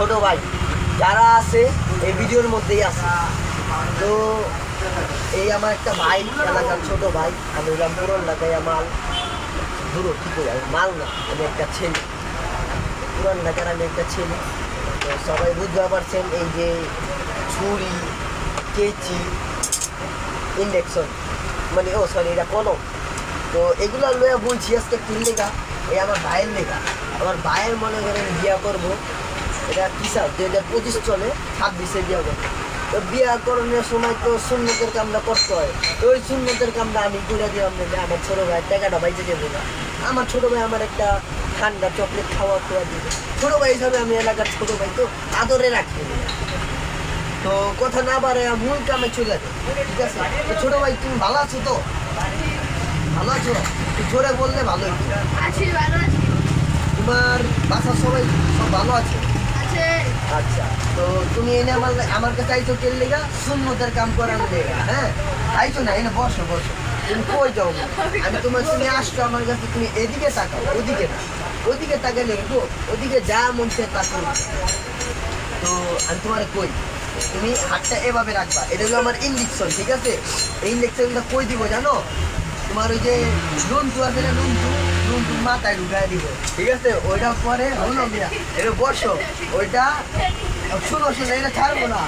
ছোট ভাই যারা আছে এই ভিডিওর মধ্যেই আছে। তো এই আমার একটা ভাই, এলাকার ছোট ভাই। আমি বললাম পুরো এলাকায় মাল ধরো কী করে, আমি মাল না, আমি একটা ছেলে, পুরান এলাকার আমি একটা ছেলে। তো সবাই বুঝতে পারছেন, এই যে ছুরি, কেচি, ইন্ডেকশন, মানে সরি এটা কলম, তো এগুলো লইয়া বলছি আজকে তিন লেখা। এই আমার ভাইয়ের লেখা, আমার ভাইয়ের মনে করেন বিয়া করবো, এটা কি স্যার 2025 চলে, 26-এ বিয়া করবো। তো বিয়া করানোর সময় তো সুন্নতের কামটা করতে হয়। তো ওই সুন্নতের কামটা আমি করে দিলাম না, আমার ছোটো ভাই টাকাটা বাইচে দেবো না। আমার ছোটো ভাই আমার একটা ঠান্ডা চকলেট খাওয়া দিবে, ছোটো ভাই হিসাবে আমি এলাকার ছোটো ভাই, তো আদরে রাখি। তো কথা না বাড়ে মূল কামে চলে যাবে, ঠিক আছে? তো ছোটো ভাই তুমি ভালো আছো তো? ভালো আছো? জোরে বললে ভালো হতো। তোমার বাসার সবাই সব ভালো আছে? আচ্ছা, তো তুমি এনে আমার কাছে আইছো কেন লেগা? সুন্নতের কাম করার লেগা। হ্যাঁ, আইছো না, এনে বসো বসো। তুমি কই যাও? আমি তোমার সঙ্গে আসছো আমার কাছে, তুমি এদিকে তাকাও, ওদিকে না। ওদিকে তাকালে গো, ওদিকে যা মন চায় তা করো। তো আমি তোমার কই, তুমি হাতটা এভাবে রাখবা, এটা হলো আমার ইঞ্জেকশন, ঠিক আছে? এই ইঞ্জেকশনটা কই দিব জানো? তোমার ওই যে নুনটু আছে না, নুনটু মাথায় ঢুকাই দিব, ঠিক আছে? ওইটা পরে হলো মিয়া, এটা বসো, ওইটা শুনো, এটা ছাড়বো না।